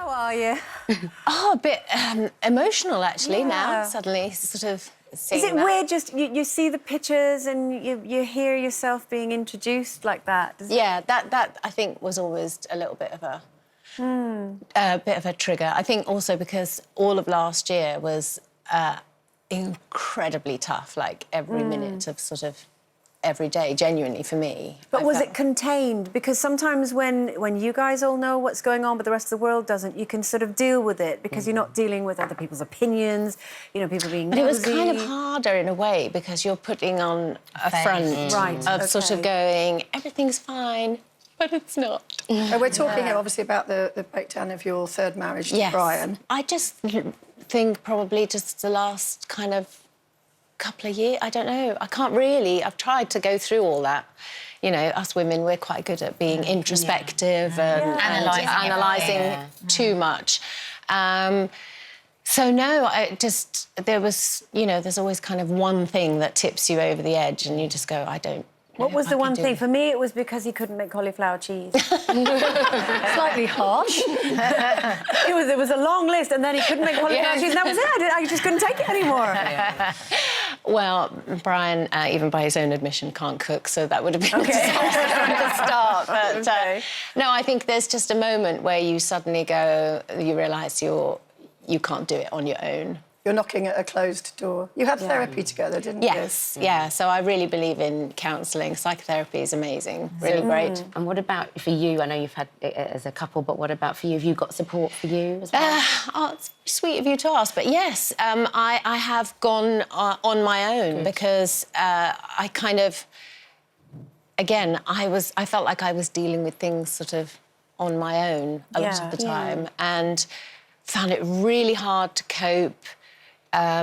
How are you? Oh, a bit emotional, actually, now, suddenly, sort of seeing Is it that. weird just you see the pictures and you hear yourself being introduced like that? Yeah, that I think was always a little bit of a trigger. I think also because all of last year was incredibly tough, like every minute of sort of every day, genuinely, for me. But was it contained? Because sometimes when you guys all know what's going on but the rest of the world doesn't, you can sort of deal with it because you're not dealing with other people's opinions, you know, people being But nosy. it was kind of harder in a way because you're putting on a front of sort of going, everything's fine, but it's not. We're talking here, obviously, about the breakdown of your third marriage to Brian. I just think probably just the last kind of couple of years, I don't know. I can't really. I've tried to go through all that. You know, us women, we're quite good at being introspective and analysing too much. So no, there was, you know, there's always kind of one thing that tips you over the edge and you just go, I don't. What was the one thing? For me, it was because he couldn't make cauliflower cheese. Slightly harsh. There was a long list, and then he couldn't make cauliflower cheese, and that was it. I just couldn't take it anymore. Well, Brian, even by his own admission, can't cook, so that would have been a disaster from the start. But no, I think there's just a moment where you suddenly go, you realise you can't do it on your own. You're knocking at a closed door. You had therapy together, didn't you? Yes, yeah. So I really believe in counselling. Psychotherapy is amazing, really great. And what about for you? I know you've had it as a couple, but what about for you? Have you got support for you as well? It's sweet of you to ask, but yes, I have gone on my own because I kind of, again, I felt like I was dealing with things sort of on my own a lot of the time and found it really hard to cope.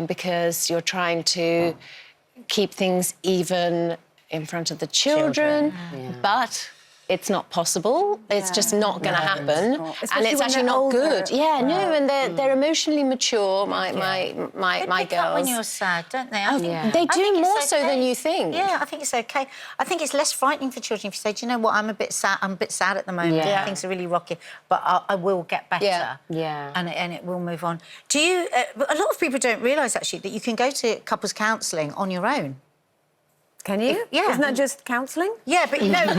Because you're trying to keep things even in front of the children. But it's not possible. It's just not going to happen, and it's actually not good. Yeah, no, and they're emotionally mature. My pick girls. Up when you're sad, don't they? They do more so than you think. Yeah, I think it's okay. I think it's less frightening for children if you say, do you know what, I'm a bit sad at the moment. Things are really rocky, but I will get better. Yeah. And it will move on. Do you? A lot of people don't realise actually that you can go to couples counselling on your own. Can you? Yeah. Isn't that just counselling? Yeah, but no, but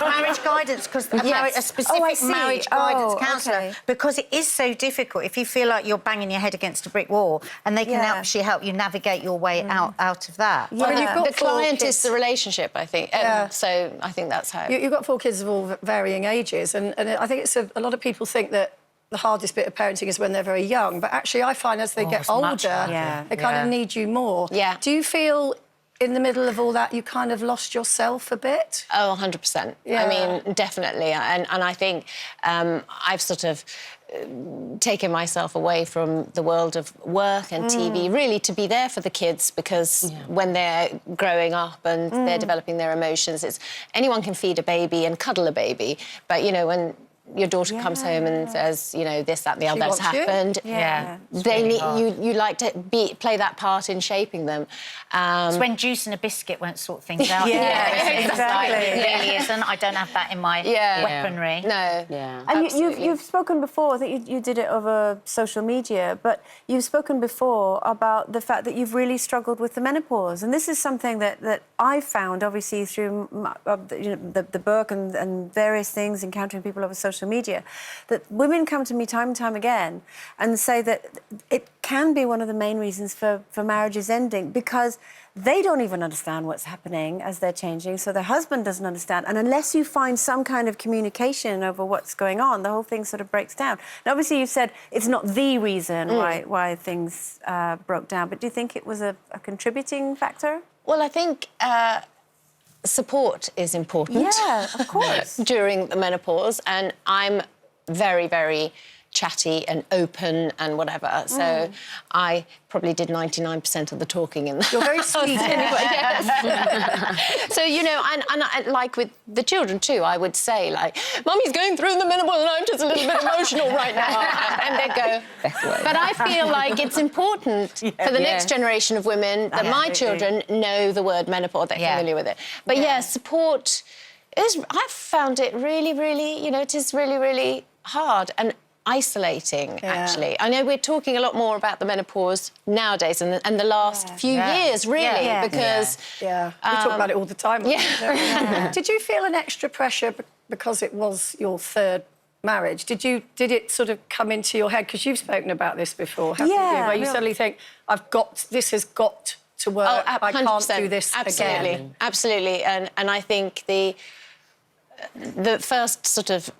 marriage guidance, because a specific marriage guidance counsellor, because it is so difficult. If you feel like you're banging your head against a brick wall, and they can actually help you navigate your way out of that. Yeah. Well, you've got the client is the relationship, I think. So I think that's how. You've got 4 kids of all varying ages, and I think it's a lot of people think that the hardest bit of parenting is when they're very young, but actually I find as they get older, they kind of need you more. Yeah. Do you feel in the middle of all that you kind of lost yourself a bit? Oh, 100%. Yeah. I mean, definitely. And I think I've sort of taken myself away from the world of work and TV, really to be there for the kids, because when they're growing up and they're developing their emotions, anyone can feed a baby and cuddle a baby, but, you know, when your daughter comes home and says, you know, this, that, and the other that's happened. They need you like to play that part in shaping them. It's when juice and a biscuit won't sort things out. Exactly. It really isn't. I don't have that in my weaponry. No. Yeah. And you've spoken before, I think you did it over social media, but you've spoken before about the fact that you've really struggled with the menopause. And this is something that I found, obviously, through the book and various things, encountering people over social media, that women come to me time and time again and say that it can be one of the main reasons for marriages ending, because they don't even understand what's happening as they're changing, so their husband doesn't understand, and unless you find some kind of communication over what's going on, the whole thing sort of breaks down. And obviously you said it's not the reason why things broke down, but do you think it was a contributing factor? Well, I think support is important. Yeah, of course. During the menopause, and I'm very, very chatty and open and whatever. So I probably did 99% of the talking in the You're very sweet anyway. So, you know, and like with the children too, I would say, like, Mummy's going through the menopause and I'm just a little bit emotional right now. And they'd go, but I feel like it's important for the next generation of women that my children know the word menopause, they're familiar with it. But support is, I've found it really, really, you know, it is really, really hard and isolating, actually. I know we're talking a lot more about the menopause nowadays and the last few years, really, because... we talk about it all the time. Yeah. Did you feel an extra pressure because it was your third marriage? Did it sort of come into your head? Because you've spoken about this before, haven't you? Where you suddenly think, this has got to work, I can't do this again. Absolutely. And I think the first sort of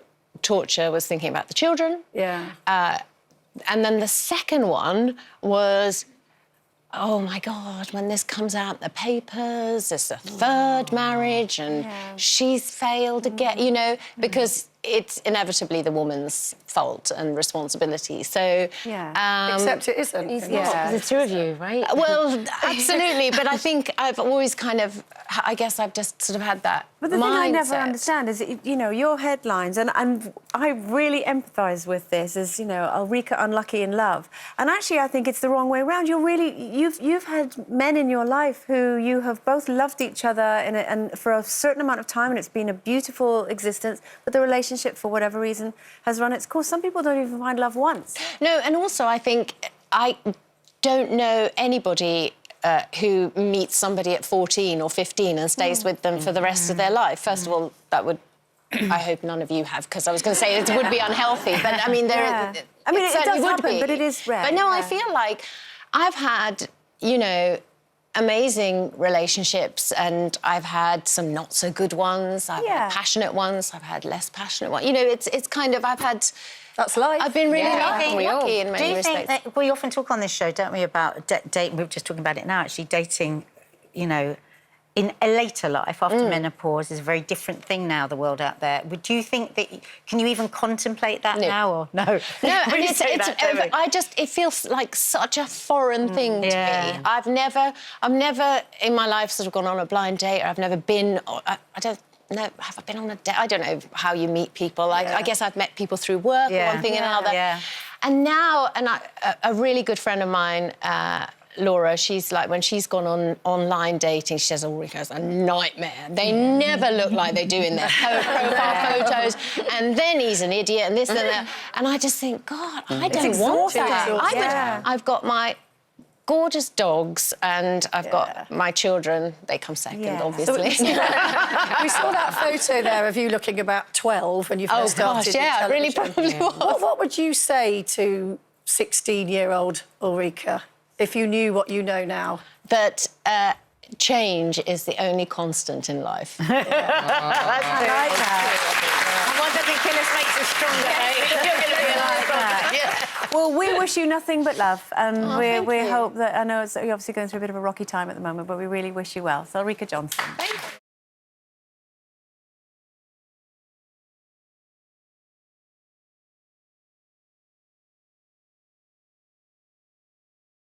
torture was thinking about the children. Yeah. And then the second one was, oh, my God, when this comes out in the papers, it's a third marriage and she's failed again, you know, because it's inevitably the woman's fault and responsibility. So... except it isn't. It's not. There's two of you, right? Well, absolutely, but I think I've always kind of... I guess I've just sort of had that But the thing I never understand is, you know, your headlines, and I really empathise with this, is, you know, Ulrika unlucky in love. And actually, I think it's the wrong way around. You've had men in your life who you have both loved each other and for a certain amount of time, and it's been a beautiful existence, but the relationship, for whatever reason, has run its course. Some people don't even find love once. No, and also I think I don't know anybody who meets somebody at 14 or 15 and stays with them for the rest of their life. First of all, that would... I hope none of you have, because I was going to say it would be unhealthy, but, I mean, it does happen, but it is rare. But no, I feel like I've had, you know, amazing relationships, and I've had some not-so-good ones, I've had passionate ones, I've had less passionate ones. You know, it's kind of... I've had... That's life. I've been really lucky in many respects. Do you think that... We often talk on this show, don't we, about dating... We were just talking about it now, actually, dating, you know, in a later life, after menopause, is a very different thing now, the world out there. Do you think that... Can you even contemplate that now, or no? No, and it feels like such a foreign thing to me. I've never in my life sort of gone on a blind date, or I've never been... I don't... No, have I been on a date? I don't know how you meet people. I guess I've met people through work, one thing and another. Yeah. And now, a really good friend of mine, Laura, she's like, when she's gone on online dating, she says, Ulrika's a nightmare. They never look like they do in their profile photos. And then he's an idiot and this and that. And I just think, God, I don't want that. I've got my gorgeous dogs, and I've got my children. They come second, obviously. We saw that photo there of you looking about 12 when you first started. It really probably was. What would you say to 16-year-old Ulrika if you knew what you know now? That change is the only constant in life. I like that. And what doesn't kill us makes us stronger. You're going to be like that. Well, we wish you nothing but love, and we hope that... I know you're obviously going through a bit of a rocky time at the moment, but we really wish you well. So, Ulrika Jonsson.